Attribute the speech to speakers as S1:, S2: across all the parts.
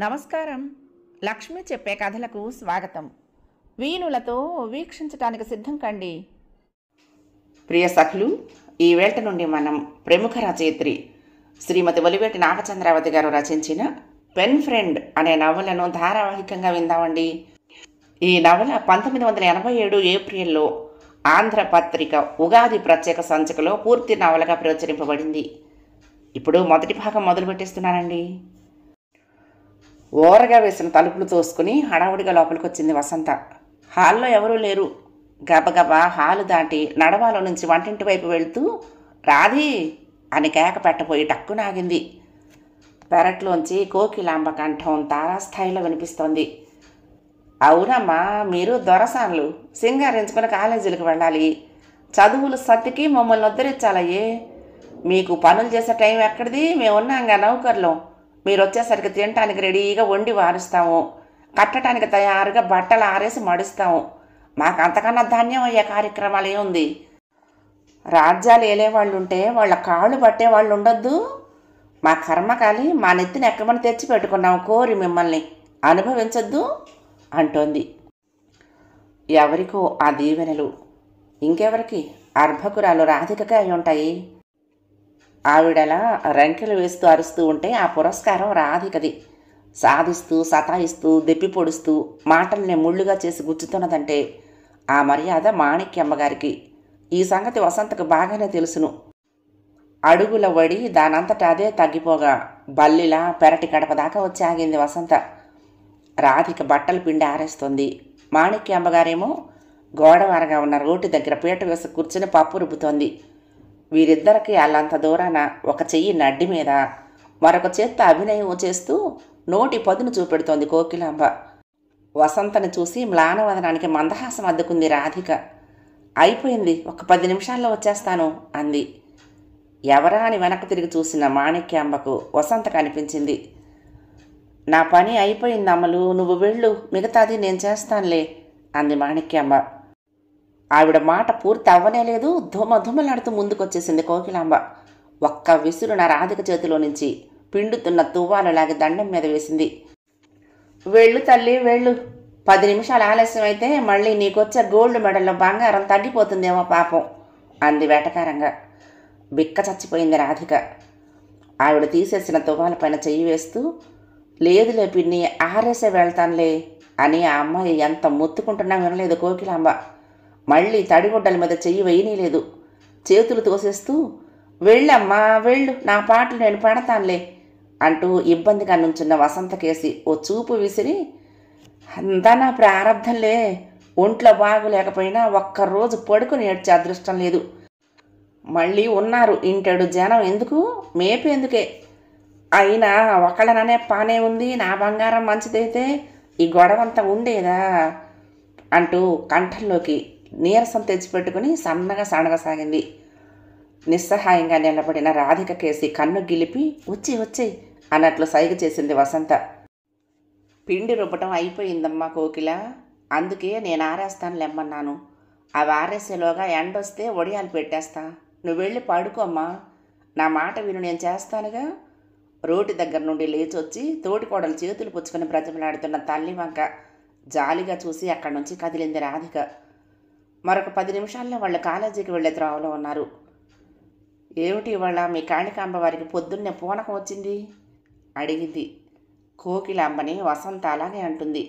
S1: నమస్కారం. లక్ష్మి చెప్పే కథలకు స్వాగతం. వీణులతో వీక్షించటానికి సిద్ధం కండి.
S2: ప్రియ సఖులు, ఈ వేళ నుండి మనం ప్రముఖ రచయిత్రి శ్రీమతి ఒలివేటి నాగచంద్రావతి గారు రచించిన పెన్ ఫ్రెండ్ అనే నవలను ధారావాహికంగా విందామండి. ఈ నవల 1987 ఏప్రిల్లో ఆంధ్రపత్రిక ఉగాది ప్రత్యేక సంచికలో పూర్తి నవలగా ప్రచురింపబడింది. ఇప్పుడు మొదటి భాగం మొదలుపెట్టేస్తున్నానండి. ఓరగా వేసిన తలుపులు తోసుకుని హడావుడిగా లోపలికి వచ్చింది వసంత. హాల్లో ఎవరూ లేరు. గబగబా హాలు దాటి నడవాలో నుంచి వంటింటి వైపు వెళుతూ రాధి అని కేక పెట్టబోయి టక్కునాగింది. పెరట్లోంచి కోకిలాంబ కంఠం తారాస్థాయిలో వినిపిస్తోంది. అవునమ్మా, మీరు దొరసాన్లు సింగారించుకుని కాలేజీలకు వెళ్ళాలి. చదువులు సత్తికి మమ్మల్ని ఉద్ధరించాలయ్యే. మీకు పనులు చేసే టైం ఎక్కడిది? మేమున్నాంగా నౌకర్లో. మీరు వచ్చేసరికి తినటానికి రెడీగా వండి వారుస్తాము, కట్టడానికి తయారుగా బట్టలు ఆరేసి మడుస్తాము. మాకు అంతకన్నా ధాన్యం అయ్యే కార్యక్రమాలు ఏముంది? రాజ్యాలు ఏలేవాళ్ళు ఉంటే వాళ్ళ కాళ్ళు పట్టేవాళ్ళు ఉండొద్దు. మా కర్మకాలి మా నెత్తిని ఎక్కమని తెచ్చి పెట్టుకున్నాము, కోరి మిమ్మల్ని అనుభవించొద్దు అంటోంది. ఎవరికో ఆ దీవెనలు ఇంకెవరికి? అర్భకురాలు రాధికగా అయి ఉంటాయి. ఆవిడలా రంకెలు వేస్తూ అరుస్తూ ఉంటే ఆ పురస్కారం రాధికది. సాధిస్తూ సతాయిస్తూ దెప్పి పొడుస్తూ మాటల్ని ముళ్ళుగా చేసి గుచ్చుతున్నదంటే ఆ మర్యాద మాణిక్యమ్మగారికి. ఈ సంగతి వసంతకు బాగానే తెలుసును. అడుగుల వడి దానంతటా అదే తగ్గిపోగా బల్లిలా పెరటి గడప దాకా వచ్చి ఆగింది వసంత. రాధిక బట్టలు పిండి ఆరేస్తుంది. మాణిక్యమ్మగారేమో గోడవారగా ఉన్న రోటి దగ్గర పీట వేసి కూర్చుని పప్పు రుబ్బుతోంది. వీరిద్దరికి అల్లంత దూరాన ఒక చెయ్యి నడ్డి మీద మరొక చేత్తో అభినయం చేస్తూ నోటి పదును చూపెడుతోంది కోకిలాంబ. వసంతని చూసి మ్లానవదనానికి మందహాసం అద్దుకుంది రాధిక. అయిపోయింది, ఒక 10 నిమిషాల్లో వచ్చేస్తాను అంది. ఎవరా అని వెనక్కి తిరిగి చూసిన మాణిక్యాంబకు వసంత కనిపించింది. నా పని అయిపోయింది అమ్మలు, నువ్వు వెళ్ళు, మిగతాది నేను చేస్తానులే అంది మాణిక్యాంబ. ఆవిడ మాట పూర్తి అవ్వనేలేదు. ధుమధుమలాడుతూ ముందుకొచ్చేసింది కోకిలాంబ. ఒక్క విసురు నా రాధిక చేతిలో నుంచి పిండుతున్న తువ్వాలు లాగి దండం మీద వేసింది. వెళ్ళు తల్లి వెళ్ళు, 10 నిమిషాలు ఆలస్యం అయితే మళ్ళీ నీకొచ్చే గోల్డ్ మెడల్లో బంగారం తగ్గిపోతుందేమో పాపం అంది వెటకారంగా. బిక్క చచ్చిపోయింది రాధిక. ఆవిడ తీసేసిన తువ్వాల పైన చెయ్యి వేస్తూ లేదులే పిన్ని, ఆరేసే వెళ్తానులే అని ఆ అమ్మాయి ఎంత మొత్తుకుంటున్నా వినలేదు కోకిలాంబ. మళ్ళీ తడిగుడ్డల మీద చెయ్యి వేయనీలేదు. చేతులు తోసేస్తూ వెళ్ళమ్మా వెళ్ళు, నా పాటలు నేను పడతానులే అంటూ ఇబ్బందిగా నుంచున్న వసంత కేసి ఓ చూపు విసిరి, అంతా నా ప్రారంధంలే, ఒంట్లో బాగులేకపోయినా ఒక్కరోజు పడుకుని ఏడ్చే అదృష్టం లేదు. మళ్ళీ ఉన్నారు ఇంటెడు జనం, ఎందుకు మేపేందుకే. అయినా ఒకళ్ళననే పానే ఉంది, నా బంగారం మంచిదైతే ఈ గొడవంతా ఉండేదా అంటూ కంఠంలోకి నీరసం తెచ్చిపెట్టుకుని సన్నగా సణగసాగింది. నిస్సహాయంగా నిలబడిన రాధిక కేసి కన్ను గిలిపి వచ్చేయి అన్నట్లు సైగ చేసింది వసంత. పిండి రుబ్బటం అయిపోయిందమ్మా కోకిల, అందుకే నేను ఆరేస్తాను లెమ్మన్నాను. అవి ఆరేసేలోగా ఎండొస్తే ఒడియాలు పెట్టేస్తా. నువ్వు వెళ్ళి పడుకోమ్మా, నా మాట విను, నేను చేస్తానుగా. రోటి దగ్గర నుండి లేచొచ్చి తోటికోడలు చేతులు పుచ్చుకొని బ్రతిమలాడుతున్న తల్లి వంక జాలిగా చూసి అక్కడి నుంచి కదిలింది రాధిక. మరొక 10 నిమిషాల్లో వాళ్ళు కాలేజీకి వెళ్ళే త్రోవలో ఉన్నారు. ఏమిటి ఇవాళ మీ కాళికాంబ వారికి పొద్దున్నే పూనకం వచ్చింది అడిగింది. కోకిలాంబని వసంత అలాగే అంటుంది.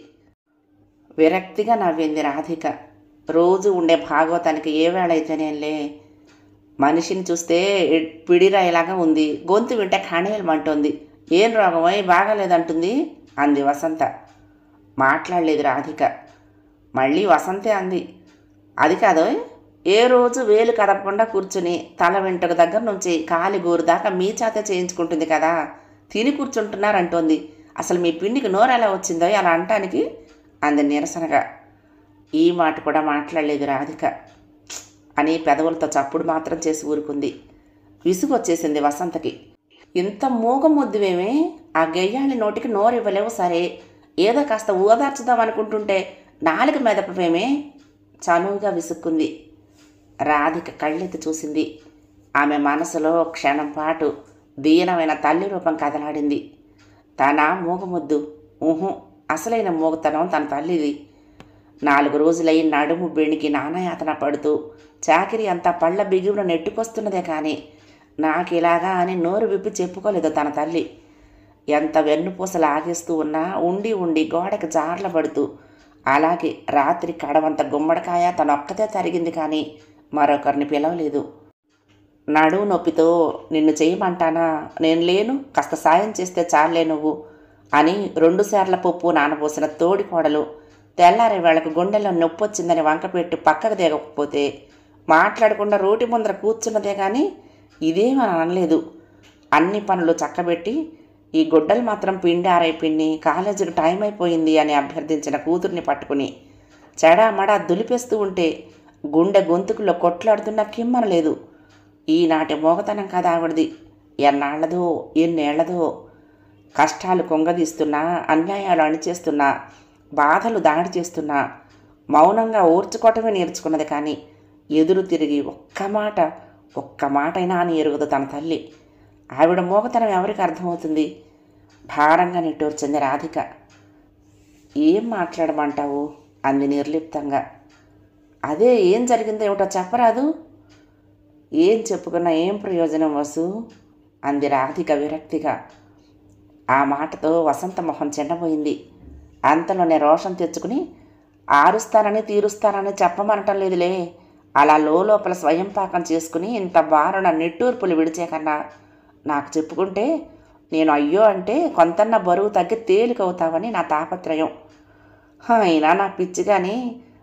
S2: విరక్తిగా నవ్వింది రాధిక. రోజు ఉండే భాగవతానికి ఏ వేళైతేనేలే, మనిషిని చూస్తే పిడిరాయిలాగా ఉంది, గొంతు వింటే ఖణేలమంటోంది. ఏం రోగమై బాగాలేదంటుంది అంది వసంత. మాట్లాడలేదు రాధిక. మళ్ళీ వసంతే అంది, అది కాదో, ఏ రోజు వేలు కదపకుండా కూర్చుని తల వెంట్రుక దగ్గర నుంచి కాలి గోరు దాకా మీ చేత చేయించుకుంటుంది కదా, తిని కూర్చుంటున్నారంటోంది. అసలు మీ పిండికి నోరు ఎలా వచ్చిందో అలా అంటానికి అంది నిరసనగా. ఈ మాట కూడా మాట్లాడలేదు రాధిక అని పెదవులతో చప్పుడు మాత్రం చేసి ఊరుకుంది. విసుగు వచ్చేసింది వసంతకి. ఇంత మూగముద్దువేమే, ఆ గెయ్యాళ్ళి నోటికి నోరు ఇవ్వలేవు సరే, ఏదో కాస్త ఓదార్చుదామనుకుంటుంటే నాలుగు మెదపవేమే చనువుగా విసుక్కుంది. రాధిక కళ్ళెత్తి చూసింది. ఆమె మనసులో క్షణం పాటు దీనమైన తల్లి రూపం కదలాడింది. తన మూగముద్దు ఊహు, అసలైన మూగతనం తన తల్లిది. 4 రోజులై నడుము బెణికి నానాయాతన పడుతూ చాకిరి అంతా పళ్ళ బిగువున నెట్టుకొస్తున్నదే కానీ నాకిలాగా అని నోరు విప్పి చెప్పుకోలేదు తన తల్లి. ఎంత వెన్నుపూసలు ఆగేస్తూ ఉన్నా ఉండి ఉండి గోడకి జార్ల పడుతూ అలాగే రాత్రి కడవంత గుమ్మడికాయ తనొక్కతే తరిగింది కానీ మరొకరిని పిలవలేదు. నడువు నొప్పితో నిన్ను చేయమంటానా, నేను లేను, కాస్త సాయం చేస్తే చాలే నువ్వు అని 2 సార్ల పప్పు నానబోసిన తోడి కోడలు తెల్లారే వేళకు గుండెల్లో నొప్పి వచ్చిందని వంకపెట్టి పక్కకు దిగకపోతే మాట్లాడకుండా రోటి ముందర కూర్చున్నదే కానీ ఇదేమని అనలేదు. అన్ని పనులు చక్కబెట్టి ఈ గుడ్డలు మాత్రం పిండి ఆరైపోయింది, కాలేజీకి టైం అయిపోయింది అని అభ్యర్థించిన కూతుర్ని పట్టుకుని చెడామడా దులిపేస్తూ ఉంటే గుండె గొంతుకులో కొట్లాడుతున్న కిమ్మనలేదు. ఈనాటి మోగతనం కదా ఆవిడది. ఎన్నాళ్లదో ఎన్నేళ్లదో కష్టాలు కొంగదీస్తున్నా, అన్యాయాలు అణిచేస్తున్నా, బాధలు దాడి చేస్తున్నా మౌనంగా ఓర్చుకోవటమే నేర్చుకున్నది కానీ ఎదురు తిరిగి ఒక్క మాటైనా అని ఎరుగుదు తన తల్లి. ఆవిడ మోగతనం ఎవరికి అర్థమవుతుంది? భారంగా నిట్టూర్చింది రాధిక. ఏం మాట్లాడమంటావు అంది నిర్లిప్తంగా. అదే ఏం జరిగిందో ఏమిటో చెప్పరాదు? ఏం చెప్పుకున్నా ఏం ప్రయోజనం వసు అంది రాధిక విరక్తిగా. ఆ మాటతో వసంత మొహం చిన్నపోయింది. అంతలోనే రోషం తెచ్చుకుని ఆరుస్తానని తీరుస్తానని చెప్పమనటం లేదులే, అలా లోపల స్వయం పాకం చేసుకుని ఇంత బారున నిట్టూర్పులు విడిచే కన్నా నాకు చెప్పుకుంటే నేను అయ్యో అంటే కొంతన్న బరువు తగ్గి తేలికవుతావని నా తాపత్రయం. అయినా నా పిచ్చి కానీ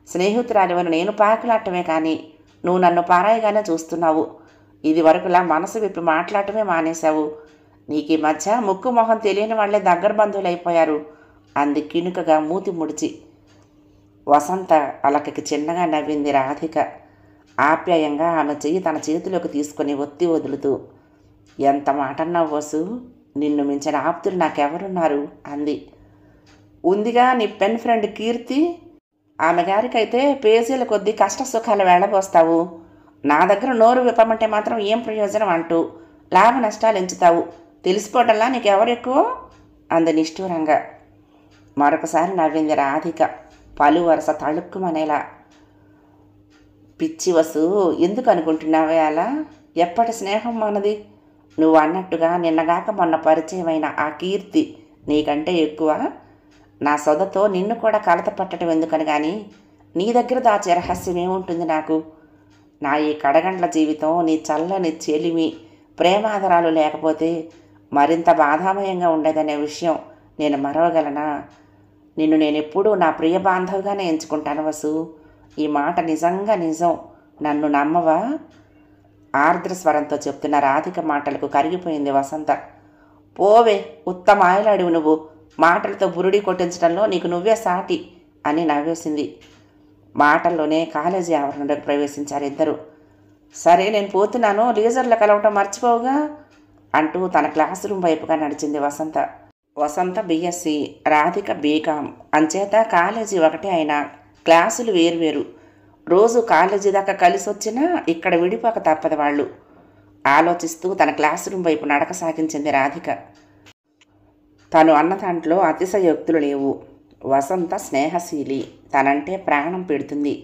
S2: స్నేహితురాలివని నేను పాకులాటమే కానీ నువ్వు నన్ను పారాయిగానే చూస్తున్నావు. ఇది వరకులా మనసు విప్పి మాట్లాడటమే మానేశావు. నీకు ఈ మధ్య ముక్కు మొహం తెలియని వాళ్లే దగ్గర బంధువులు అయిపోయారు అంది కినుకగా మూతి ముడిచి. వసంత అలకకి చిన్నగా నవ్వింది రాధిక. ఆప్యాయంగా ఆమె చెయ్యి తన చేతిలోకి తీసుకుని ఒత్తి వదులుతూ, ఎంత మాటన్నావు వసు, నిన్ను మించిన ఆప్తులు నాకెవరున్నారు అంది. ఉందిగా నీ పెన్ ఫ్రెండ్ కీర్తి, ఆమె గారికైతే పేజీల కొద్దీ కష్ట సుఖాలు వెళ్ళబోస్తావు. నా దగ్గర నోరు విప్పమంటే మాత్రం ఏం ప్రయోజనం అంటూ లాభ నష్టాలు ఎంచుతావు. తెలిసిపోవటంలా నీకెవరెక్కువ అంది నిష్ఠూరంగా. మరొకసారి నవ్వింది రాధిక పలు వరుస తళుక్కుమనేలా. పిచ్చి వసు, ఎందుకు అనుకుంటున్నావే అలా? ఎప్పటి స్నేహం మనది? నువ్వు అన్నట్టుగా నిన్నగాక మొన్న పరిచయమైన ఆ కీర్తి నీకంటే ఎక్కువ. నా సొదతో నిన్ను కూడా కలత పట్టడం ఎందుకని కానీ నీ దగ్గర దాచే రహస్యం ఏముంటుంది నాకు? నా ఈ కడగండ్ల జీవితం నీ చల్లని చెలిమి ప్రేమాదరాలు లేకపోతే మరింత బాధామయంగా ఉండేదనే విషయం నేను మరవగలనా? నిన్ను నేనెప్పుడూ నా ప్రియ బాంధవుగానే ఎంచుకుంటాను వసు. ఈ మాట నిజంగా నిజం, నన్ను నమ్మవా? ఆర్ద్ర స్వరంతో చెప్తున్న రాధిక మాటలకు కరిగిపోయింది వసంత. పోవే, ఉత్తమ ఆయలాడివి నువ్వు, మాటలతో బురుడి కొట్టించడంలో నీకు నువ్వే సాటి అని నవ్వేసింది. మాటల్లోనే కాలేజీ ఆవరణలోకి ప్రవేశించారు ఇద్దరు. సరే నేను పోతున్నాను, లీజర్లో కలవటం మర్చిపోవుగా అంటూ తన క్లాస్ రూమ్ వైపుగా నడిచింది వసంత. వసంత బిఎస్సి, రాధిక బీకామ్, అంచేత కాలేజీ ఒకటే అయినా క్లాసులు వేరువేరు. రోజు కాలేజీ దాకా కలిసి వచ్చినా ఇక్కడ విడిపోక తప్పదు వాళ్ళు ఆలోచిస్తూ తన క్లాస్ రూమ్ వైపు నడక సాగించింది రాధిక. తను అన్న దాంట్లో అతిశయోక్తులు లేవు. వసంత స్నేహశీలి, తనంటే ప్రాణం పెడుతుంది.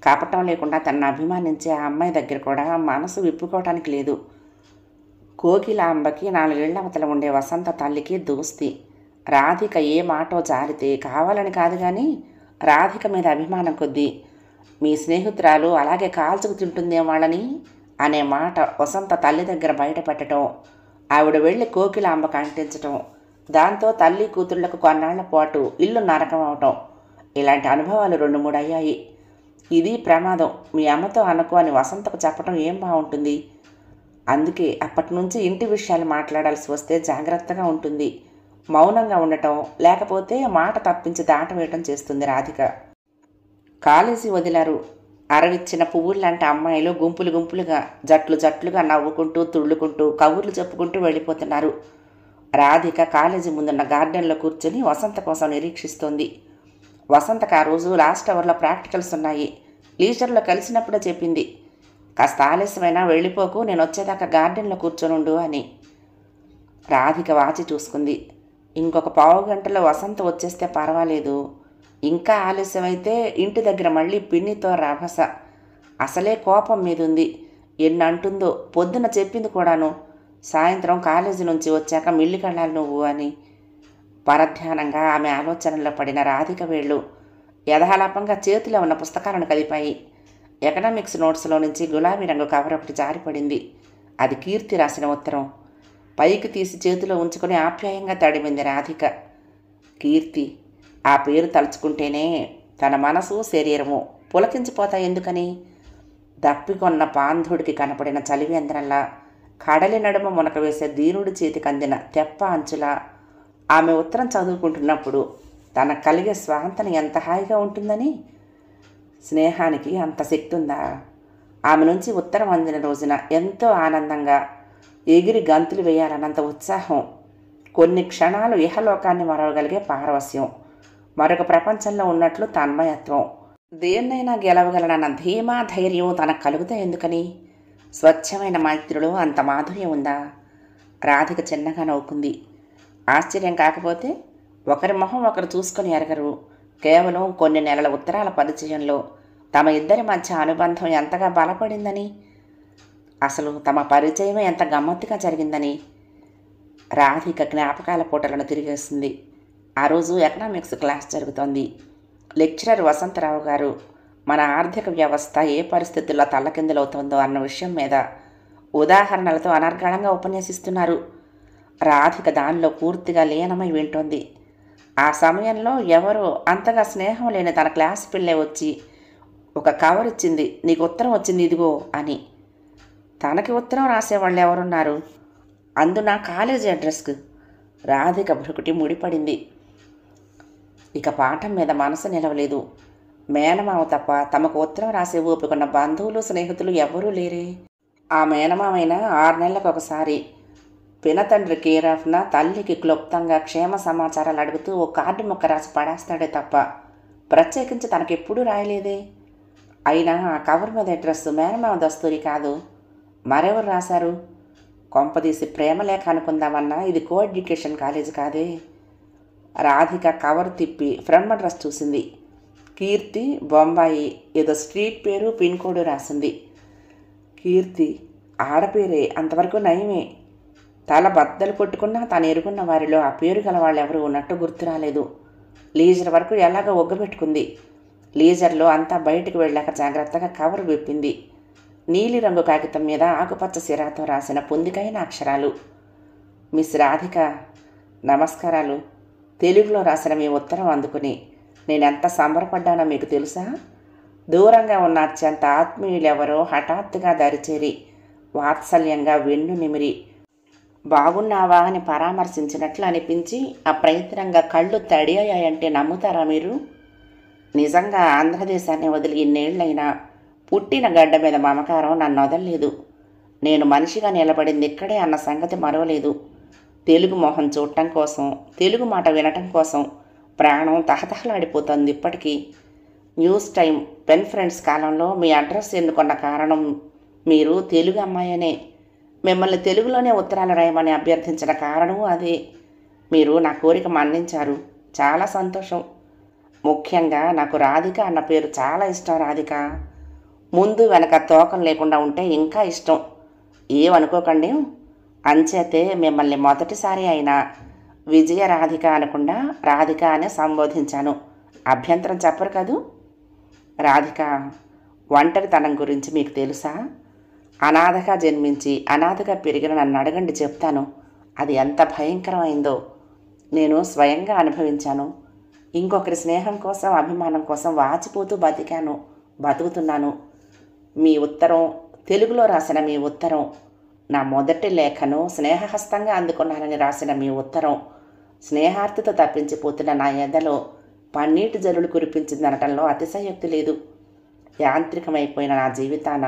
S2: కపటం లేకుండా తనను అభిమానించే ఆ అమ్మాయి దగ్గర కూడా మనసు విప్పుకోవటానికి లేదు. కోకిలాంబకి 4 ఏళ్ల అవతల ఉండే వసంత తల్లికి దోస్తి. రాధిక ఏ మాటో జారితే కావాలని కాదు కానీ రాధిక మీద అభిమానం కొద్దీ మీ స్నేహితురాలు అలాగే కాల్చుకు తింటుందేం వాళ్ళని అనే మాట వసంత తల్లి దగ్గర బయట పెట్టడం, ఆవిడ వెళ్ళి కోకిలాంబకు అంటించటం, దాంతో తల్లి కూతుళ్లకు కొన్నాళ్ల పాటు ఇల్లు నరకం అవటం, ఇలాంటి అనుభవాలు 2-3 అయ్యాయి. ఇది ప్రమాదం, మీ అమ్మతో అనుకో అని వసంతకు చెప్పటం ఏం బాగుంటుంది? అందుకే అప్పటి నుంచి ఇంటి విషయాలు మాట్లాడాల్సి వస్తే జాగ్రత్తగా ఉంటుంది. మౌనంగా ఉండటం, లేకపోతే మాట తప్పించి దాటవేయటం చేస్తుంది రాధిక. కాలేజీ వదిలారు. అరవిచ్చిన పువ్వుల్లాంటి అమ్మాయిలు గుంపులు గుంపులుగా, జట్లు జట్లుగా నవ్వుకుంటూ తుళ్ళుకుంటూ కబుర్లు చెప్పుకుంటూ వెళ్ళిపోతున్నారు. రాధిక కాలేజీ ముందున్న గార్డెన్లో కూర్చొని వసంత కోసం నిరీక్షిస్తోంది. వసంతకు ఆ రోజు లాస్ట్ అవర్లో ప్రాక్టికల్స్ ఉన్నాయి. లీజర్లో కలిసినప్పుడే చెప్పింది, కాస్త ఆలస్యమైనా వెళ్ళిపోకు, నేను వచ్చేదాకా గార్డెన్లో కూర్చొనుండు అని. రాధిక వాచి చూసుకుంది. ఇంకొక పావు గంటలో వసంత వచ్చేస్తే పర్వాలేదు, ఇంకా ఆలస్యమైతే ఇంటి దగ్గర మళ్ళీ పిన్నితో రభస. అసలే కోపం మీదుంది. ఎన్ని అంటుందో, పొద్దున చెప్పింది కూడాను, సాయంత్రం కాలేజీ నుంచి వచ్చాక మిల్లికెళ్ళాలి నువ్వు అని. పరధ్యానంగా ఆమె ఆలోచనల్లో పడిన రాధిక వేళ్ళు యథాలాపంగా చేతిలో ఉన్న పుస్తకాలను కదిపాయి. ఎకనామిక్స్ నోట్స్లో నుంచి గులాబీ రంగు కవర్ ఒకటి జారిపడింది. అది కీర్తి రాసిన ఉత్తరం. పైకి తీసి చేతిలో ఉంచుకొని ఆప్యాయంగా తడిమింది రాధిక. కీర్తి. ఆ పేరు తలుచుకుంటేనే తన మనసు శరీరము పులకించిపోతాయి. ఎందుకని? దప్పికొన్న పాంధుడికి కనపడిన చలివేంద్రంలా, కడలి నడుమ మునక వేసే దీనుడి చేతికి అందిన తెప్ప అంచులా ఆమె ఉత్తరం చదువుకుంటున్నప్పుడు తనకు కలిగే స్వాంతన ఎంత హాయిగా ఉంటుందని. స్నేహానికి అంత శక్తి ఉందా? ఆమె నుంచి ఉత్తరం అందిన రోజున ఎంతో ఆనందంగా, ఎగిరి గంతులు వేయాలన్నంత ఉత్సాహం, కొన్ని క్షణాలు ఇహలోకాన్ని మరవగలిగే పారవస్యం, మరొక ప్రపంచంలో ఉన్నట్లు తన్మయత్వం, దేన్నైనా గెలవగలనన్న ధీమా ధైర్యం తనకు కలుగుతాయి. ఎందుకని? స్వచ్ఛమైన మైత్రిలో అంత మాధుర్యం ఉందా? రాధిక చిన్నగా నవ్వుకుంది. ఆశ్చర్యం కాకపోతే ఒకరి మొహం ఒకరు చూసుకొని ఎరగరు. కేవలం కొన్ని నెలల ఉత్తరాల పరిచయంలో తమ ఇద్దరి మధ్య అనుబంధం ఎంతగా బలపడిందని, అసలు తమ పరిచయమే ఎంత గమ్మత్తుగా జరిగిందని రాధిక జ్ఞాపకాల పూటలను తిరిగేస్తుంది. ఆ రోజు ఎకనామిక్స్ క్లాస్ జరుగుతోంది. లెక్చరర్ వసంతరావు గారు మన ఆర్థిక వ్యవస్థ ఏ పరిస్థితుల్లో తల్లకిందులవుతుందో అన్న విషయం మీద ఉదాహరణలతో అనర్గళంగా ఉపన్యసిస్తున్నారు. రాధిక దానిలో పూర్తిగా లీనమై వింటోంది. ఆ సమయంలో ఎవరో అంతగా స్నేహం లేని తన క్లాస్ పిల్లే వచ్చి ఒక కవర్ ఇచ్చింది. నీకు ఉత్తరం వచ్చింది ఇదిగో అని. తనకి ఉత్తరం రాసేవాళ్ళు ఎవరున్నారు? అందున కాలేజీ అడ్రస్కు. రాధిక భృకుటి ముడిపడింది. ఇక పాఠం మీద మనసు నిలవలేదు. మేనమామ తప్ప తమకు ఉత్తరం రాసే ఓపికన్న బంధువులు స్నేహితులు ఎవరూ లేరే. ఆ మేనమామైనా 6 నెలలకు ఒకసారి పినతండ్రి కేరాఫ్న తల్లికి క్లుప్తంగా క్షేమ సమాచారాలు అడుగుతూ ఓ కార్డు ముక్క రాసి పడేస్తాడే తప్ప ప్రత్యేకించి తనకెప్పుడూ రాయలేదే. అయినా ఆ కవర్ మీద అడ్రస్ మేనమామ దస్తూరి కాదు, మరెవరు రాశారు? కొంపదీసి ప్రేమలేఖ అనుకుందామన్నా ఇది కో ఎడ్యుకేషన్ కాలేజీ కాదే. రాధిక కవర్ తిప్పి ఫ్రమ్ అడ్రస్ చూసింది. కీర్తి, బొంబాయి, ఏదో స్ట్రీట్ పేరు పిన్ కోడ్ రాసింది. కీర్తి ఆడపేరే, అంతవరకు నయమే. తల బద్దలు కొట్టుకున్నా తను ఎరుగున్న వారిలో ఆ పేరు గల వాళ్ళు ఎవరు ఉన్నట్టు గుర్తు రాలేదు. లీజర్ వరకు ఎలాగో ఒగ్గబెట్టుకుంది. లీజర్లో అంతా బయటికి వెళ్ళాక జాగ్రత్తగా కవర్ విప్పింది. నీలిరంగు కాగితం మీద ఆకుపచ్చ సిరాతో రాసిన పొందికైన అక్షరాలు. మిస్ రాధిక, నమస్కారాలు. తెలుగులో రాసిన మీ ఉత్తరం అందుకుని నేనెంత సంబరపడ్డానో మీకు తెలుసా? దూరంగా ఉన్న అత్యంత ఆత్మీయులెవరో హఠాత్తుగా దరిచేరి వాత్సల్యంగా వెన్ను నిమిరి బాగున్నావా అని పరామర్శించినట్లు అనిపించి అప్రయత్నంగా కళ్ళు తడియాయంటే నమ్ముతారా మీరు? నిజంగా ఆంధ్రదేశాన్ని వదిలి ఇన్నేళ్లైనా పుట్టిన గడ్డ మీద మమకారం నన్ను వదలలేదు. నేను మనిషిగా నిలబడింది ఇక్కడే అన్న సంగతి మరవలేదు. తెలుగు మొహం చూడటం కోసం, తెలుగు మాట వినటం కోసం ప్రాణం తహతహలాడిపోతుంది ఇప్పటికీ. న్యూస్ టైం, పెన్ ఫ్రెండ్స్ కాలంలో మీ అడ్రస్ ఎన్నుకున్న కారణం మీరు తెలుగు అమ్మాయనే. మిమ్మల్ని తెలుగులోనే ఉత్తరాలు రాయమని అభ్యర్థించిన కారణము అదే. మీరు నా కోరిక మన్నించారు. చాలా సంతోషం. ముఖ్యంగా నాకు రాధిక అన్న పేరు చాలా ఇష్టం. రాధిక ముందు వెనక తోకం లేకుండా ఉంటే ఇంకా ఇష్టం. ఏమనుకోకండి. అంచేతే మిమ్మల్ని మొదటిసారి అయినా విజయ రాధిక అనకుండా రాధిక అనే సంబోధించాను. అభ్యంతరం చెప్పరు కదూ? రాధిక, ఒంటరితనం గురించి మీకు తెలుసా? అనాథగా జన్మించి అనాథగా పెరిగిన నన్ను అడగండి, చెప్తాను. అది ఎంత భయంకరమైందో నేను స్వయంగా అనుభవించాను. ఇంకొకరి స్నేహం కోసం, అభిమానం కోసం వాచిపోతూ బతుకుతున్నాను. మీ ఉత్తరం, తెలుగులో రాసిన మీ ఉత్తరం, నా మొదటి లేఖను స్నేహహస్తంగా అందుకున్నానని రాసిన మీ ఉత్తరం, స్నేహార్థితో తప్పించిపోతున్న నా ఎదలో పన్నీటి జల్లులు కురిపించిందనటంలో అతిశయోక్తి లేదు. యాంత్రికమైపోయిన నా జీవితాన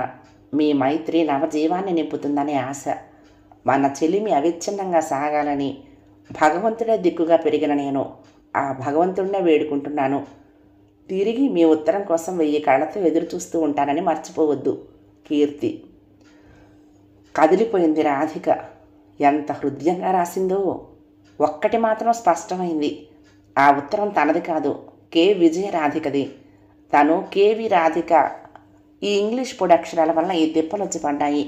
S2: మీ మైత్రి నవజీవాన్ని నింపుతుందనే ఆశ. మన చెలిమి అవిచ్ఛిన్నంగా సాగాలని భగవంతుడే దిక్కుగా పెరిగిన నేను ఆ భగవంతుడినే వేడుకుంటున్నాను. తిరిగి మీ ఉత్తరం కోసం 1000 కళ్ళతో ఎదురు చూస్తూ ఉంటానని మర్చిపోవద్దు. కీర్తి. కదిలిపోయింది రాధిక. ఎంత హృదయంగా రాసిందో. ఒక్కటి మాత్రం స్పష్టమైంది. ఆ ఉత్తరం తనది కాదు, కె విజయ రాధికది. తను కేవి రాధిక. ఈ ఇంగ్లీష్ పొడి అక్షరాల వల్ల ఈ తిప్పలు వచ్చి పడ్డాయి.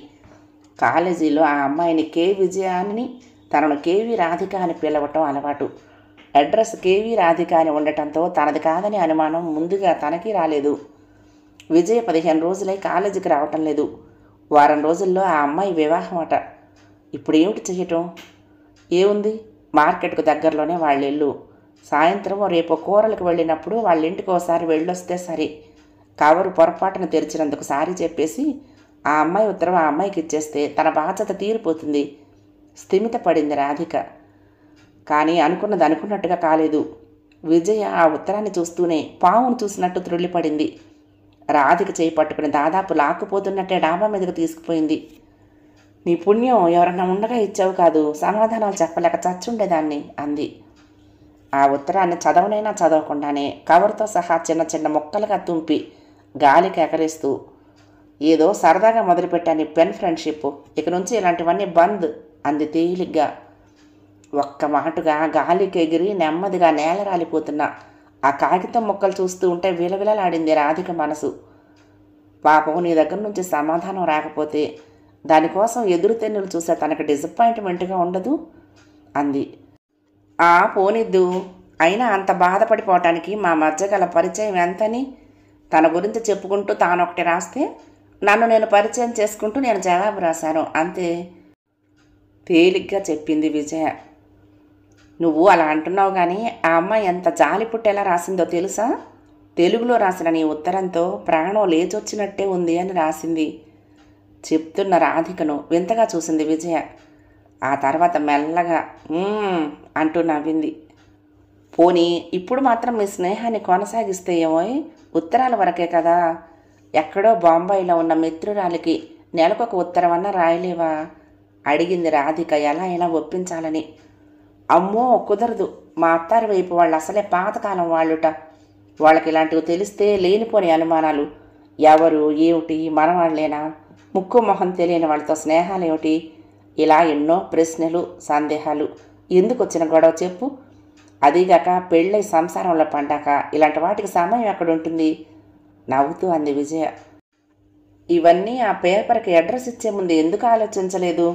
S2: కాలేజీలో ఆ అమ్మాయిని కె విజయ అని, తనను కేవి రాధిక అని పిలవటం అలవాటు. అడ్రస్ కేవి రాధిక అని ఉండటంతో తనది కాదని అనుమానం ముందుగా తనకి రాలేదు. విజయ 15 రోజులై కాలేజీకి రావటం లేదు. వారం రోజుల్లో ఆ అమ్మాయి వివాహం అట. ఇప్పుడు ఏమిటి చెయ్యటం? ఏముంది, మార్కెట్కు దగ్గరలోనే వాళ్ళ ఇల్లు. సాయంత్రం రేపు కూరలకు వెళ్ళినప్పుడు వాళ్ళ ఇంటికి ఒకసారి వెళ్ళొస్తే సరే. కవరు పొరపాటున తెరిచినందుకు సారీ చెప్పేసి ఆ అమ్మాయి ఉత్తరం ఆ అమ్మాయికి ఇచ్చేస్తే తన బాధ్యత తీరిపోతుంది. స్థిమిత పడింది రాధిక. కానీ అనుకున్నది అనుకున్నట్టుగా కాలేదు. విజయ ఆ ఉత్తరాన్ని చూస్తూనే పావును చూసినట్టు త్రుళ్ళిపడింది. రాధిక చేయి పట్టుకుని దాదాపు లాక్కుపోతున్నట్టే డాబా మీదకు తీసుకుపోయింది. నీ పుణ్యం ఎవరన్నా ఉండగా ఇచ్చావు కాదు, సమాధానాలు చెప్పలేక చచ్చుండేదాన్ని అంది. ఆ ఉత్తరాన్ని చదవనైనా చదవకుండానే కవర్తో సహా చిన్న చిన్న ముక్కలుగా తుంపి గాలికి ఎగరేస్తూ, ఏదో సరదాగా మొదలుపెట్టాను పెన్ ఫ్రెండ్షిప్, ఇక నుంచి ఇలాంటివన్నీ బంద్ అంది తేలిగ్గా. ఒక్క మాటుగా గాలికి ఎగిరి నెమ్మదిగా నేల రాలిపోతున్న ఆ కాగితం ముక్కలు చూస్తూ ఉంటే విలవిలలాడింది రాధిక మనసు. పాపం నీ దగ్గర నుంచి సమాధానం రాకపోతే దానికోసం ఎదురు తెన్నులు చూసే తనకు డిసప్పాయింట్మెంట్గా ఉండదు అంది. పోనిద్దు, అయినా అంత బాధపడిపోవటానికి మా మధ్య గల పరిచయం ఎంతని తన గురించి చెప్పుకుంటూ తానొకటి రాస్తే నన్ను నేను పరిచయం చేసుకుంటూ నేను జవాబు రాశాను అంతే తేలిగ్గా చెప్పింది విజయ. నువ్వు అలా అంటున్నావు కానీ ఆ అమ్మాయి ఎంత జాలి పుట్టేలా రాసిందో తెలుసా? తెలుగులో రాసిన నీ ఉత్తరంతో ప్రాణం లేచొచ్చినట్టే ఉంది అని రాసింది. చెప్తున్న రాధికను వింతగా చూసింది విజయ. ఆ తర్వాత మెల్లగా అంటూ నవ్వింది. పోనీ ఇప్పుడు మాత్రం మీ స్నేహాన్ని కొనసాగిస్తే ఏమోయ్, ఉత్తరాల వరకే కదా. ఎక్కడో బాంబాయిలో ఉన్న మిత్రురాలికి నెలకొక ఉత్తరం అన్నా రాయలేవా అడిగింది రాధిక ఎలా అయినా ఒప్పించాలని. అమ్మో కుదరదు, మా అత్తారి వైపు వాళ్ళు అసలే పాతకాలం వాళ్ళుట. వాళ్ళకి ఇలాంటివి తెలిస్తే లేనిపోని అనుమానాలు. ఎవరు ఏమిటి మనవాళ్లేనా, ముక్కు మొహం తెలియని వాళ్ళతో స్నేహాలు ఏమిటి, ఇలా ఎన్నో ప్రశ్నలు సందేహాలు. ఎందుకు వచ్చిన గొడవ చెప్పు? అదీగాక పెళ్ళై సంసారంలో పడ్డాక ఇలాంటి వాటికి సమయం ఎక్కడుంటుంది నవ్వుతూ అంది విజయ. ఇవన్నీ ఆ పేపర్కి అడ్రస్ ఇచ్చే ముందు ఎందుకు ఆలోచించలేదు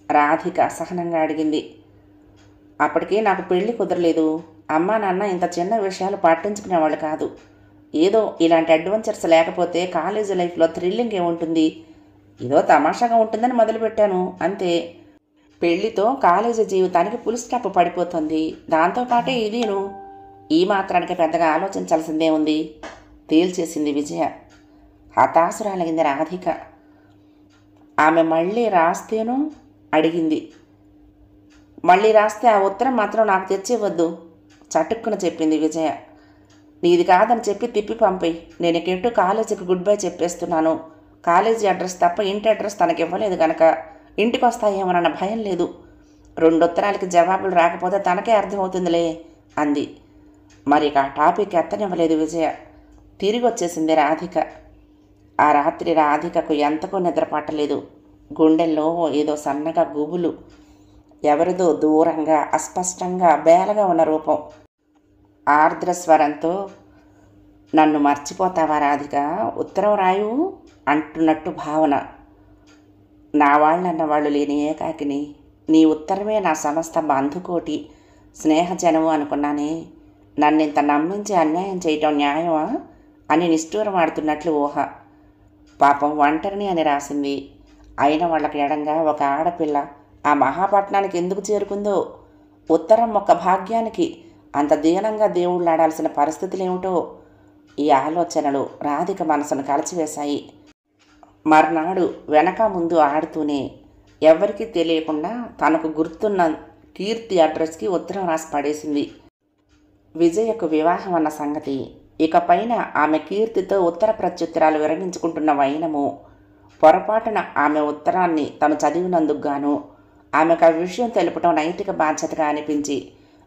S2: రాధిక అసహనంగా అడిగింది. అప్పటికి నాకు పెళ్లి కుదరలేదు. అమ్మా నాన్న ఇంత చిన్న విషయాలు పట్టించుకునేవాళ్ళు కాదు. ఏదో ఇలాంటి అడ్వెంచర్స్ లేకపోతే కాలేజీ లైఫ్లో థ్రిల్లింగ్ ఏముంటుంది, ఏదో తమాషాగా ఉంటుందని మొదలుపెట్టాను అంతే. పెళ్లితో కాలేజీ జీవితానికి ఫుల్ స్టాప్ పడిపోతుంది. దాంతోపాటే ఇదిను. ఈ మాత్రానికి పెద్దగా ఆలోచించాల్సిందే ఉంది తేల్చేసింది విజయ. హతాశురాలైంది రాధిక. ఆమె మళ్ళీ రాస్తేనో అడిగింది. మళ్ళీ రాస్తే ఆ ఉత్తరం మాత్రం నాకు తెచ్చివద్దు చటుక్కున చెప్పింది విజయ. నీది కాదని చెప్పి తిప్పి పంపేయి. నేను ఇకెట్టు కాలేజీకి గుడ్ బై చెప్పేస్తున్నాను. కాలేజీ అడ్రస్ తప్ప ఇంటి అడ్రస్ తనకి ఇవ్వలేదు కనుక ఇంటికి వస్తాయేమోనన్న భయం లేదు. 2 ఉత్తరాలకి జవాబులు రాకపోతే తనకే అర్థమవుతుందిలే అంది. మరి ఆ టాపిక్ ఎత్తనివ్వలేదు విజయ. తిరిగి వచ్చేసింది రాధిక. ఆ రాత్రి రాధికకు ఎంతకో నిద్ర పట్టలేదు. గుండెల్లో ఏదో సన్నగా గుబులు. ఎవరిదో దూరంగా అస్పష్టంగా బేలగా ఉన్న రూపం. ఆర్ద్రస్వరంతో నన్ను మర్చిపోతావా రాధిక, ఉత్తరం రాయు అంటున్నట్టు భావన. నా వాళ్ళన్న వాళ్ళు లేని ఏకాకిని. నీ ఉత్తరమే నా సమస్త బంధుకోటి స్నేహజనము అనుకున్నానే. నన్నింత నమ్మించి అన్యాయం చేయటం న్యాయమా అని నిష్ఠూరం ఆడుతున్నట్లు ఊహ. పాపం ఒంటరిని అని రాసింది. అయిన వాళ్ళకి ఎడంగా ఒక ఆడపిల్ల ఆ మహాపట్నానికి ఎందుకు చేరుకుందో, ఉత్తరం ఒక్క భాగ్యానికి అంత దీనంగా దేవుళ్ళాడాల్సిన పరిస్థితులేమిటో ఈ ఆలోచనలు రాధిక మనసును కలిచివేశాయి. మర్నాడు వెనక ముందు ఆడుతూనే ఎవరికీ తెలియకుండా తనకు గుర్తున్న కీర్తి అడ్రస్కి ఉత్తరం రాసి పడేసింది. విజయకు వివాహం అన్న సంగతి, ఇకపైన ఆమె కీర్తితో ఉత్తర ప్రత్యుత్తరాలు విరమించుకుంటున్న వైనము, పొరపాటున ఆమె ఉత్తరాన్ని తను చదివినందుకు గాను ఆమెకు ఆ విషయం తెలుపటం నైతిక బాధ్యతగా అనిపించి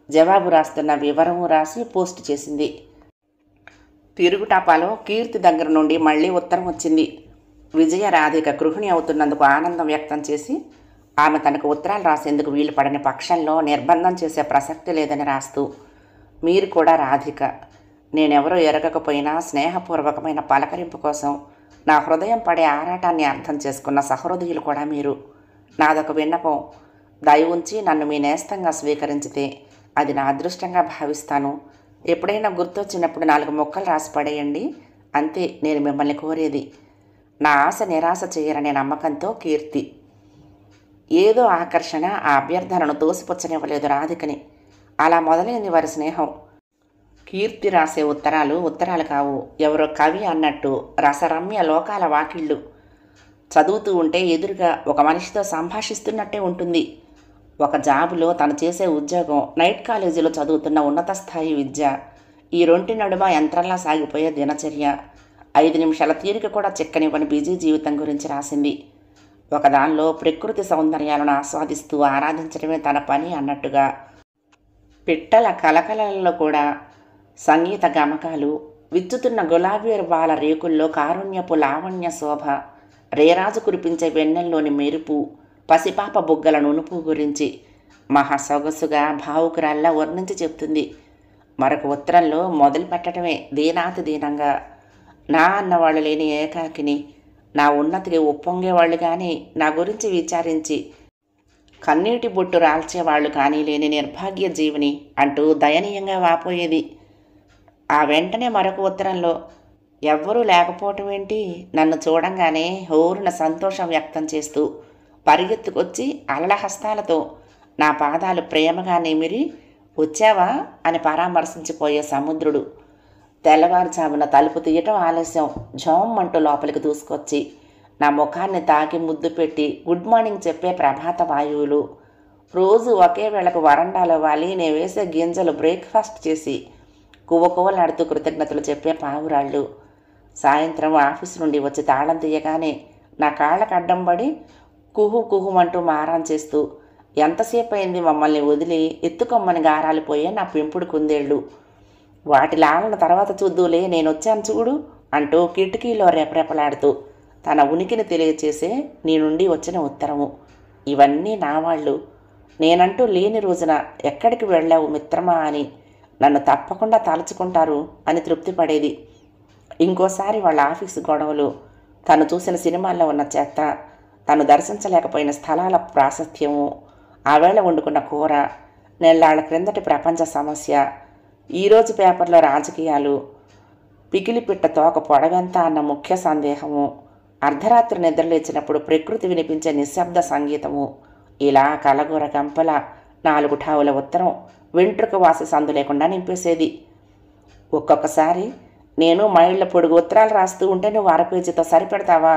S2: జవాబు రాస్తున్న వివరము రాసి పోస్ట్ చేసింది. తిరుగుటాపాలో కీర్తి దగ్గర నుండి మళ్ళీ ఉత్తరం వచ్చింది. విజయ రాధిక గృహిణి అవుతున్నందుకు ఆనందం వ్యక్తం చేసి ఆమె తనకు ఉత్తరాలు రాసేందుకు వీలు పడని పక్షంలో నిర్బంధం చేసే ప్రసక్తి లేదని రాస్తూ, మీరు కూడా రాధిక, నేనెవరో ఎరగకపోయినా స్నేహపూర్వకమైన పలకరింపు కోసం నా హృదయం పడే ఆరాటాన్ని అర్థం చేసుకున్న సహృదయులు కూడా మీరు. నాదొక విన్నపం, దయ ఉంచి నన్ను మీ నేస్తంగా స్వీకరించితే అది నా అదృష్టంగా భావిస్తాను. ఎప్పుడైనా గుర్తొచ్చినప్పుడు 4 ముక్కలు రాసి పడేయండి, అంతే నేను మిమ్మల్ని కోరేది. నా ఆశ నిరాశ చేయరనే నమ్మకంతో కీర్తి. ఏదో ఆకర్షణ ఆ అభ్యర్థనను తోసిపుచ్చనివ్వలేదు రాధికని. అలా మొదలైంది వారి స్నేహం. కీర్తి రాసే ఉత్తరాలు కావు, ఎవరో కవి అన్నట్టు రసరమ్య లోకాల వాకిళ్ళు. చదువుతూ ఉంటే ఎదురుగా ఒక మనిషితో సంభాషిస్తున్నట్టే ఉంటుంది. ఒక జాబులో తను చేసే ఉద్యోగం, నైట్ కాలేజీలో చదువుతున్న ఉన్నత స్థాయి విద్య, ఈ రొంటి నడుమ యంత్రంలా సాగిపోయే దినచర్య, 5 నిమిషాల తీరిక కూడా చిక్కనివ్వని బిజీ జీవితం గురించి రాసింది. ఒకదానిలో ప్రకృతి సౌందర్యాలను ఆస్వాదిస్తూ ఆరాధించడమే తన పని అన్నట్టుగా, పిట్టల కలకలలో కూడా సంగీత గమకాలు, విచ్చుతున్న గులాబీ బాల రేకుల్లో కారుణ్యపు లావణ్య శోభ, రేరాజు కురిపించే వెన్నెల్లోని మెరుపు, పసిపాప బుగ్గల నునుపు గురించి మహాసొగసుగా భావుకురాల్లా వర్ణించి చెప్తుంది. మరొక ఉత్తరంలో మొదలు పెట్టడమే దీనాతి దీనంగా, నా అన్నవాళ్ళు లేని ఏకాకిని, నా ఉన్నతికి ఉప్పొంగేవాళ్ళు కానీ నా గురించి విచారించి కన్నీటి బొట్టు రాల్చేవాళ్ళు కానీ లేని నిర్భాగ్య జీవిని అంటూ దయనీయంగా వాపోయేది. ఆ వెంటనే మరొక ఉత్తరంలో, ఎవ్వరూ లేకపోవటం ఏంటి, నన్ను చూడంగానే హోరున సంతోషం వ్యక్తం చేస్తూ పరిగెత్తుకొచ్చి అలలహస్తాలతో నా పాదాలు ప్రేమగా నిమిరి, వచ్చావా అని పరామర్శించిపోయే సముద్రుడు. తెల్లవారుజామున తలుపు తీయటం ఆలస్యం, జోమ్మంటూ లోపలికి దూసుకొచ్చి నా ముఖాన్ని తాకి ముద్దు పెట్టి గుడ్ మార్నింగ్ చెప్పే ప్రభాత వాయువులు, రోజు ఒకే వేళకు వరండాలో వాలి నేను వేసే గింజలు బ్రేక్ఫాస్ట్ చేసి కువ్వకువ్వలాడుతూ కృతజ్ఞతలు చెప్పే పావురాళ్ళు, సాయంత్రం ఆఫీసు నుండి వచ్చి తాళం తీయగానే నా కాళ్ళకు అడ్డం పడి కుహుమంటూ మారం చేస్తూ ఎంతసేపు అయింది మమ్మల్ని వదిలి ఎత్తుకొమ్మని గారాలిపోయే నా పెంపుడు కుందేళ్ళు, వాటి లాలన తర్వాత చూద్దులే నేనొచ్చాను చూడు అంటూ కిటికీలో రెపరెపలాడుతూ తన ఉనికిని తెలియచేసే నీ నుండి వచ్చిన ఉత్తరము. ఇవన్నీ నా వాళ్ళు, నేనంటూ లేని రోజున ఎక్కడికి వెళ్ళావు మిత్రమా అని నన్ను తప్పకుండా తలుచుకుంటారు అని తృప్తి పడేది. ఇంకోసారి వాళ్ళ ఆఫీసు గొడవలు, తను చూసిన సినిమాల్లో ఉన్న చెత్త, తను దర్శించలేకపోయిన స్థలాల ప్రాశస్త్యము, ఆవేళ వండుకున్న కూర, నెల్లాళ్ల క్రిందటి ప్రపంచ సమస్య, ఈరోజు పేపర్లో రాజకీయాలు, పికిలిపిట్ట తోక పొడవెంత అన్న ముఖ్య సందేహము, అర్ధరాత్రి నిద్రలేచినప్పుడు ప్రకృతి వినిపించే నిశ్శబ్ద సంగీతము, ఇలా కలగూర కంపల 4 ఠావుల ఉత్తరం వెంట్రుక వాసి సందు లేకుండా నింపేసేది. ఒక్కొక్కసారి నేను మైళ్ళ పొడుగు ఉత్తరాలు రాస్తూ ఉంటే నువ్వు అరపేజీతో సరిపెడతావా,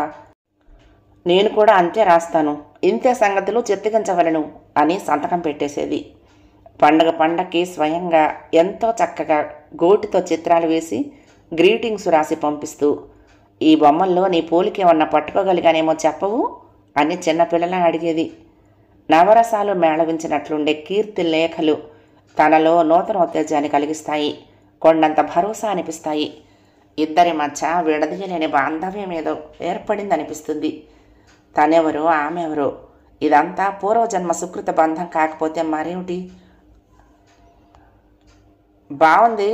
S2: నేను కూడా అంతే రాస్తాను, ఇంతే సంగతులు చెత్తికించవలను అని సంతకం పెట్టేసేది. పండగకి స్వయంగా ఎంతో చక్కగా గోటితో చిత్రాలు వేసి గ్రీటింగ్స్ రాసి పంపిస్తూ, ఈ బొమ్మల్లో నీ పోలికేమన్నా పట్టుకోగలిగానేమో చెప్పవు అని చిన్నపిల్లలా అడిగేది. నవరసాలు మేళవించినట్లుండే కీర్తి లేఖలు తనలో నూతన ఉత్తేజాన్ని కలిగిస్తాయి, కొండంత భరోసా అనిపిస్తాయి. ఇద్దరి మధ్య విడదీయలేని బాంధవ్యం ఏదో ఏర్పడిందనిపిస్తుంది. తనెవరో ఆమెవరో, ఇదంతా పూర్వజన్మ సుకృత బంధం కాకపోతే మరేమిటి? బాగుంది,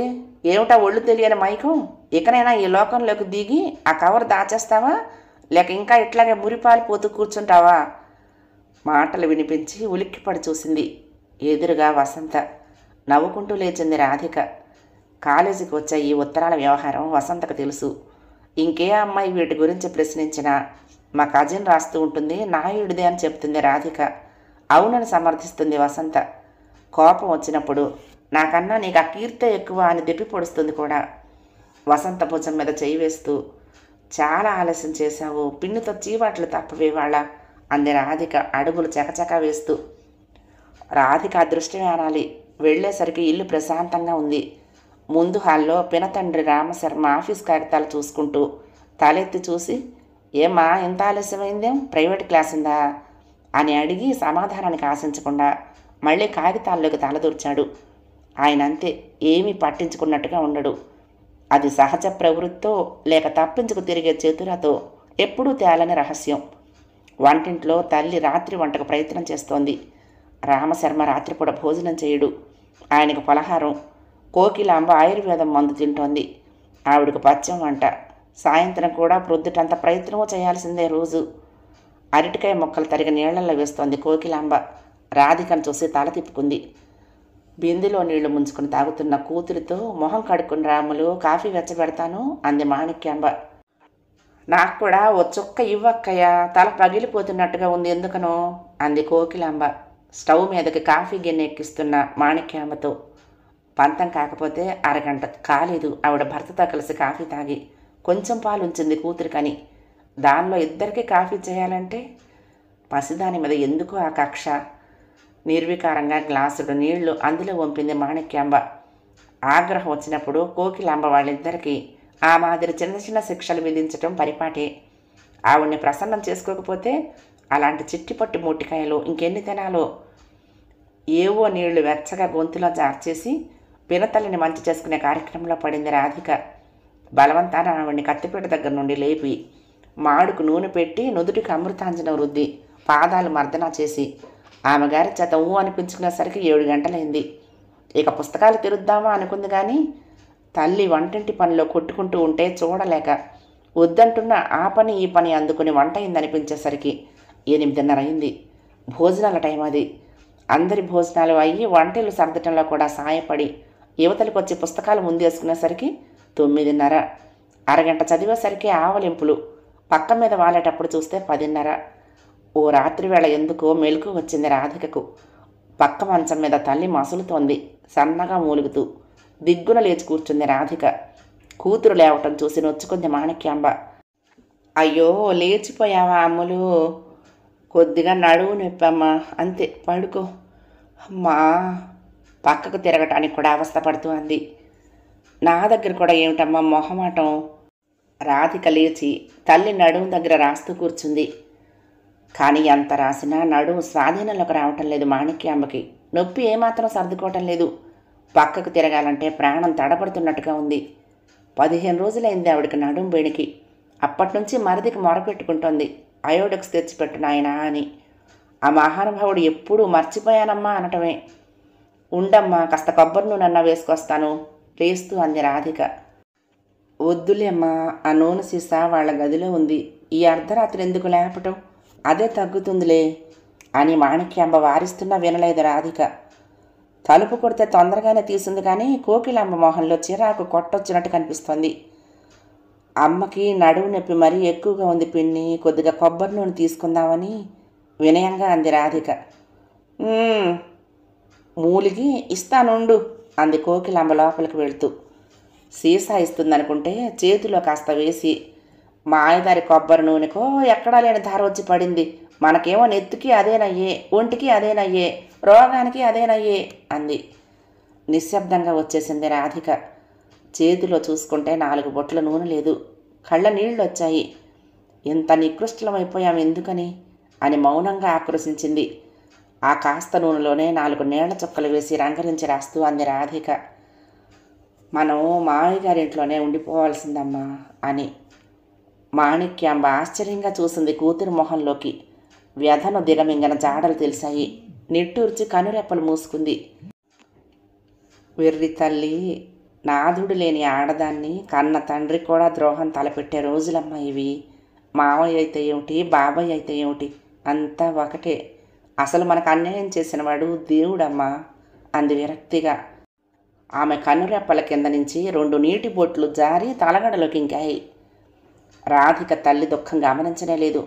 S2: ఏమిటా ఒళ్ళు తెలియని మైకం, ఇకనైనా ఈ లోకంలోకి దిగి ఆ కవర్ దాచేస్తావా, లేక ఇంకా ఇట్లాగే మురిపాలిపోతూ కూర్చుంటావా? మాటలు వినిపించి ఉలిక్కిపడి చూసింది. ఎదురుగా వసంత. నవ్వుకుంటూ లేచింది రాధిక. కాలేజీకి వచ్చే ఈ ఉత్తరాల వ్యవహారం వసంతకు తెలుసు. ఇంకే అమ్మాయి వీటి గురించి ప్రశ్నించినా మా కజిన్ రాస్తూ ఉంటుంది, నాయుడిదే అని చెప్తుంది రాధిక. అవునని సమర్థిస్తుంది వసంత. కోపం వచ్చినప్పుడు నాకన్నా నీకు ఆ కీర్తే ఎక్కువ అని దెప్పి పొడుస్తుంది కూడా. వసంత భుజం మీద చేయి వేస్తూ, చాలా ఆలస్యం చేశావు, పిన్నితో చీవాట్లు తప్పవే వాళ్ళ అంది రాధిక అడుగులు చకచక వేస్తూ. రాధిక అదృష్టమే అనాలి. వెళ్ళేసరికి ఇల్లు ప్రశాంతంగా ఉంది. ముందు హాల్లో పినతండ్రి రామశర్మ ఆఫీస్ కాగితాలు చూసుకుంటూ తలెత్తి చూసి, ఏమా ఇంత ఆలస్యమైందేం, ప్రైవేట్ క్లాస్ ఉందా అని అడిగి సమాధానానికి ఆశించకుండా మళ్ళీ కాగితాల్లోకి తలదూర్చాడు. ఆయన అంతే, ఏమీ పట్టించుకున్నట్టుగా ఉండడు. అది సహజ ప్రవృత్తో లేక తప్పించుకు తిరిగే చేతులతో ఎప్పుడూ తేలని రహస్యం. వంటింట్లో తల్లి రాత్రి వంటకు ప్రయత్నం చేస్తోంది. రామశర్మ రాత్రిపూట భోజనం చేయడు. ఆయనకు పలహారం. కోకిలాంబ ఆయుర్వేదం మందు తింటోంది. ఆవిడకు పచ్చం వంట. సాయంత్రం కూడా ప్రొద్దుటంత ప్రయత్నమూ చేయాల్సిందే రోజు. అరటికాయ మొక్కలు తరిగి నీళ్లలో వేస్తోంది కోకిలాంబ. రాధికను చూసి తల తిప్పుకుంది. బిందెలో నీళ్లు ముంచుకుని తాగుతున్న కూతురితో మొహం కడుక్కుని రాములు కాఫీ వెచ్చబెడతాను అంది మాణిక్యాంబ. నాకు కూడా ఓ చుక్క ఇవ్వక్కయ్య, తల పగిలిపోతున్నట్టుగా ఉంది ఎందుకనో అంది కోకిలాంబ స్టవ్ మీదకి కాఫీ గిన్నె ఎక్కిస్తున్న మాణిక్యాంబతో. పంతం కాకపోతే అరగంట కాలేదు ఆవిడ భర్తతో కలిసి కాఫీ తాగి. కొంచెం పాలు ఉంచింది కూతురికని. దానిలో ఇద్దరికీ కాఫీ చేయాలంటే పసిదాని మీద ఎందుకు ఆ కక్ష? నిర్వికారంగా గ్లాసుడు నీళ్లు అందులో వంపింది మాణిక్యాంబ. ఆగ్రహం వచ్చినప్పుడు కోకిలాంబ వాళ్ళిద్దరికీ ఆ మాదిరి చిన్న చిన్న శిక్షలు విధించటం పరిపాటే. ఆవిడ్ని ప్రసన్నం చేసుకోకపోతే అలాంటి చిట్టిపట్టి మూటికాయలు ఇంకెన్ని తినాలో. ఏవో నీళ్లు వెచ్చగా గొంతులో జార్చేసి పినతల్లిని మంచి చేసుకునే కార్యక్రమంలో పడింది రాధిక. బలవంతాన ఆవిడ్ని కత్తిపీట దగ్గర నుండి లేపి మాడుకు నూనె పెట్టి నుదుటికి అమృతాంజనం రుద్ది పాదాలు మర్దనా చేసి ఆమె గారి చేత అనిపించుకునేసరికి 7 గంటలైంది. ఇక పుస్తకాలు తెరుద్దామా అనుకుంది కానీ తల్లి వంటింటి పనిలో కొట్టుకుంటూ ఉంటే చూడలేక వద్దంటున్న ఆ పని ఈ పని అందుకుని వంట అయిందనిపించేసరికి 8:30 అయింది. భోజనాల టైం అది. అందరి భోజనాలు అయ్యి వంటలు సర్దటంలో కూడా సాయపడి యువతలకు వచ్చి పుస్తకాలు ముందేసుకునేసరికి 9:30. అరగంట చదివేసరికి ఆవలింపులు. పక్క మీద వాలేటప్పుడు చూస్తే 10:30. ఓ రాత్రి వేళ ఎందుకో మెలకు వచ్చింది రాధికకు. పక్క మంచం మీద తల్లి మసులుతోంది సన్నగా మూలుగుతూ. దిగ్గున లేచి కూర్చుంది రాధిక. కూతురు లేవటం చూసి నొచ్చుకుంది మాణిక్యాంబ. అయ్యో లేచిపోయావా అమ్ములు? కొద్దిగా నడువు నొప్పమ్మా, అంతే, పడుకో. అమ్మా, పక్కకు తిరగటానికి కూడా అవస్థపడుతూ అంది. నా దగ్గర కూడా ఏమిటమ్మా మొహమాటం? రాధిక లేచి తల్లి నడుము దగ్గర రాస్తూ కూర్చుంది. కానీ ఎంత రాసినా నడుము స్వాధీనంలోకి రావటం లేదు మాణిక్యాంబకి. నొప్పి ఏమాత్రం సర్దుకోవటం లేదు. పక్కకు తిరగాలంటే ప్రాణం తడబడుతున్నట్టుగా ఉంది. 15 రోజులైంది ఆవిడకి నడుము బెణికి. అప్పటినుంచి మరిదికి మొరపెట్టుకుంటోంది, అయోడెక్స్ తెచ్చిపెట్టు నాయనా అని. ఆ మహానుభావుడు ఎప్పుడూ మర్చిపోయానమ్మా అనటమే. ఉండమ్మా, కాస్త కొబ్బరి నూనె వేసుకొస్తాను లేస్తూ అంది రాధిక. వద్దులేమ్మా, ఆ నూనె సీసా వాళ్ళ గదిలో ఉంది. ఈ అర్ధరాత్రి ఎందుకు లేపటం? అదే తగ్గుతుందిలే అని మాణిక్యాంబ వారిస్తున్నా వినలేదు రాధిక. తలుపు కొడితే తొందరగానే తీసింది కానీ కోకిలాంబ మొహంలో చిరాకు కొట్టొచ్చినట్టు కనిపిస్తోంది. అమ్మకి నడువు నొప్పి మరీ ఎక్కువగా ఉంది పిన్ని, కొద్దిగా కొబ్బరి నూనె తీసుకుందామని వినయంగా అంది రాధిక. మూలిగి ఇస్తానుండు అంది కోకిలాంబ లోపలికి వెళ్తూ. సీసా ఇస్తుందనుకుంటే చేతిలో కాస్త వేసి, మాయదారి కొబ్బరి నూనెకో ఎక్కడా లేని ధార వచ్చి పడింది. మనకేమో నెత్తికి అదేనయ్యే, ఒంటికి అదేనయ్యే, రోగానికి అదేనయ్యే అంది. నిశ్శబ్దంగా వచ్చేసింది రాధిక. చేతిలో చూసుకుంటే 4 బొట్ల నూనె లేదు. కళ్ళ నీళ్ళు వచ్చాయి. ఎంత నికృష్టమైపోయాం ఎందుకని అని మౌనంగా ఆక్రోశించింది. ఆ కాస్త నూనెలోనే 4 నీళ్ల చుక్కలు వేసి రంగరించి రాస్తూ అంది రాధిక. మనం మావయ్య గారింట్లోనే ఉండిపోవాల్సిందమ్మా అని. మాణిక్యాంబ ఆశ్చర్యంగా చూసింది కూతురు మొహంలోకి. వ్యధను దిగమింగన జాడలు తెలిసాయి. నిట్టూర్చి కనురెప్పలు మూసుకుంది. వెర్రి తల్లి, నాదుడు లేని ఆడదాన్ని కన్న తండ్రి కూడా ద్రోహం తలపెట్టే రోజులమ్మా ఇవి. మావయ్య అయితే ఏమిటి, బాబాయ్ అయితే ఏమిటి, అంతా ఒకటే. అసలు మనకు అన్యాయం చేసినవాడు దేవుడమ్మా అంది విరక్తిగా. ఆమె కనురెప్పల కింద నుంచి 2 నీటి బొట్లు జారి తలగడలోకి ఇంకాయి. రాధిక తల్లి దుఃఖం గమనించనే లేదు.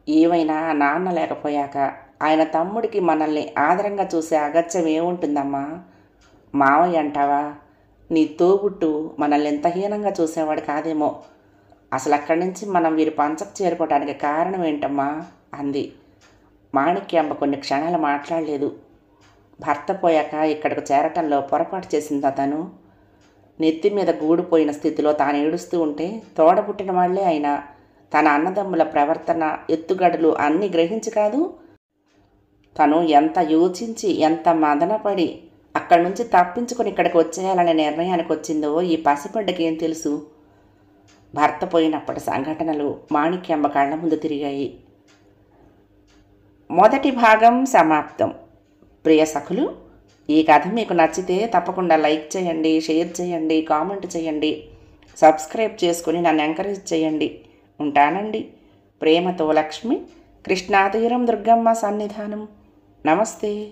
S2: ఏమైనా నాన్న లేకపోయాక ఆయన తమ్ముడికి మనల్ని ఆదరంగా చూసే అగత్యం ఏముంటుందమ్మా? మావయ్య అంటావా? నీ తోబుట్టు మనల్ని ఎంత హీనంగా చూసేవాడు కాదేమో. అసలు అక్కడి నుంచి మనం వీరి పంచకు చేరుకోవటానికి కారణం ఏంటమ్మా అంది. మాణిక్యాంబ కొన్ని క్షణాలు మాట్లాడలేదు. భర్త పోయాక ఇక్కడికి చేరటంలో పొరపాటు చేసిందా తను? నెత్తి మీద గూడిపోయిన స్థితిలో తాను ఏడుస్తూ ఉంటే తోడబుట్టిన వాళ్లే అయినా తన అన్నదమ్ముల ప్రవర్తన, ఎత్తుగడలు అన్నీ గ్రహించి కాదు తను ఎంత యోచించి ఎంత మదనపడి అక్కడి నుంచి తప్పించుకొని ఇక్కడికి వచ్చేయాలనే నిర్ణయానికి వచ్చిందో ఈ పసిబిడ్డకి ఏం తెలుసు? భర్త పోయినప్పటి సంఘటనలు మాణిక్యాంబ కళ్ళ ముందు తిరిగాయి. మొదటి భాగం సమాప్తం. ప్రియ సఖులు, ఈ కథ మీకు నచ్చితే తప్పకుండా లైక్ చేయండి, షేర్ చేయండి, కామెంట్ చేయండి, సబ్స్క్రైబ్ చేసుకుని నన్ను ఎంకరేజ్ చేయండి. ఉంటానండి. ప్రేమతో లక్ష్మి, కృష్ణాతీరం దుర్గమ్మ సన్నిధానం. నమస్తే.